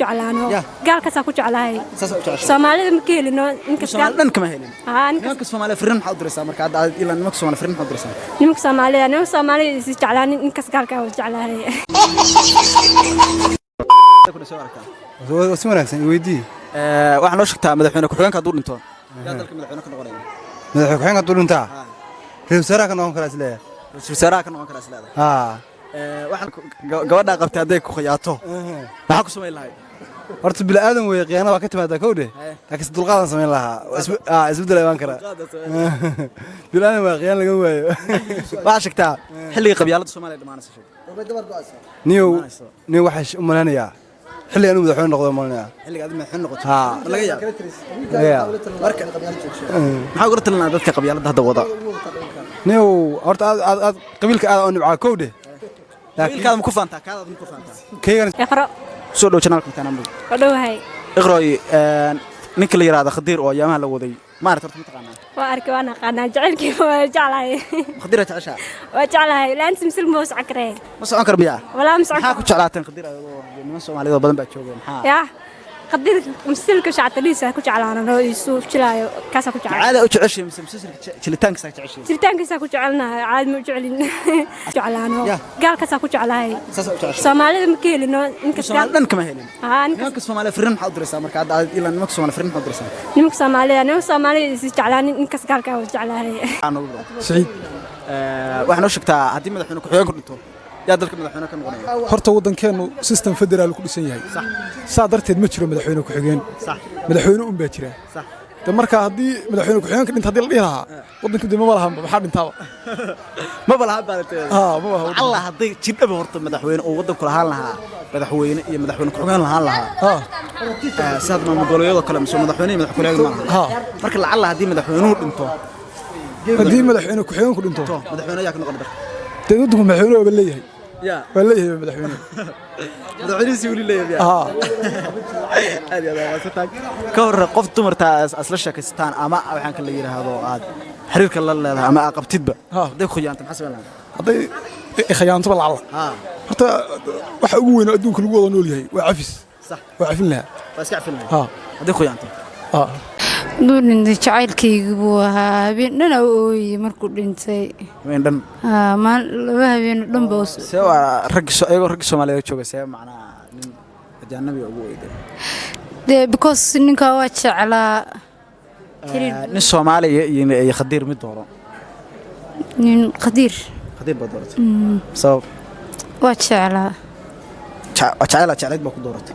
جعلانه قال كسا ku jeclahay Soomaalida ma keelino inkasta dhan kama helin nimanka Soomaaliya fariin maxaa u diraysaa marka aad ilaa nimanka Soomaaliya fariin maxaa u diraysaa nimanka Soomaaliya is jeclaan inkas gaalka oo jeclahay si wanaagsan weydii waxaan loo sheegtaa madaxweyne ku-xigeenka haduu dhinto yaa dalka madaxweyne ka noqonaya madaxweyne ku-xigeenka haduu dhintaa ra'iisul wasaaraha ka noqon karaa isleeyahay ra'iisul wasaaraha ka noqon karaa isleeyahay waxaan gabadha qabtay haday ku khiyaato maxaa ku sameyn lahayd horta bil aadan way qiyaana waa ka timaadaa kowde laakiin dulqaadan sameyn lahaa isbedel ayaan karaa bil aadan waa qiyaan laga waayo waxa sheegtaa xilliga qabyaalada Soomaaliya dhamaanaysa niyo waxa u malanayaa xilli aanu madaxweyne noqdo malanayaa xilliga aad madaxweyne noqoto laga yaabo marka maxaa ugu talinaad dadka qabyaalada hadda wada niyo horta aad qabiilka aad oo nibca kowde qabiilkaada ma ku faantaa kaada ma ku faantaa kaygan iqra soo dhow channelka intaan amro wadowhay iqrooy ninka la yiraahdo Khadiir oo ayaamaha la waday ma aragtay horta ma taqaanaa waa arkay waan aqaanaa jacaylkii waa jeclahay Khadiir jecesha waa jeclahay laan simsil moos cakree ma socon kar miyaa wala ma socon maxaa ku jeclaateen Khadiir ayadoo niman Soomaaliyeed badan baa joogeen maxaa yaa قدير مسلك شعتليسه ku jeclaanano isu jilaayo kaasa ku jeclaan caada u jeceshay مسلسلka jilitaanka sa jeceshay jilitaanka ku jecelnahay caad ma jecelin jeclaano gaalka sa ku jeclahay Soomaalida ma keelino inkasta dhan kama helin nimanka Soomaaliya fariin maxaa u diraysaa marka aad ilaa nimanka Soomaaliya fariin maxaa u diraysaa nimanka Soomaaliya is jeclaan inkas gaalka oo jeclahay Saciid waxaan u sheegtaa hadii madaxweyne ku-xigeenku dhinto yaa dalka madaxweyne ka noqonaya horta wadankeenu system federaal ku dhisan yahay sax darteed ma jiro madaxweyne ku-xigeen madaxweyne un baa jira de marka hadii madaxweyne ku-xigeenka dhinta hadii la dhihi lahaa wadanka dib ma laha maxaa dhintaaba ma laha baartay Allah hadii jidhaba horta madaxweyne oo wadanku lahaan lahaa madaxweyne iyo madaxweyne ku-xigeen lahaan lahaa saad ma goboleedo kale madaxweyne iyo madaxweyne ma laha marka la Allah hadii madaxweynuhu dhinto hadii madaxweyne ku-xigeenku dhinto madaxweyne yaa ka noqon doona dadku madaxweyne waa leeyahay يا ولا هي مدحونه مدحونه سيولي ليه يا هذه هذا ستاك كور قف دمرتا اسلا شاكستان اما waxaan kala yiraahdo aad xiriirka la leedahay ama aqabtidba haday khiyaanto maxaa sameeyaan haday khiyaanto bal Allah horta waxa ugu weyn adduunka lagu wada nool yahay waa cafis صح waa cafin laha waa iska cafin laha haday khiyaanto duunin jacaylkaygu buu ahaa habeenana ooyay markuu dhintay habeen maal laba habeen dhan baa soo rag Soomaaliyeed jooga see macnaa nin ajnabi ugu weeyday because ninka waa jeclaa nin Soomaaliya iyo Khadiir mid dooro nin Khadiir baa doortay soo waa jeclaa jacayl baa ku dooratay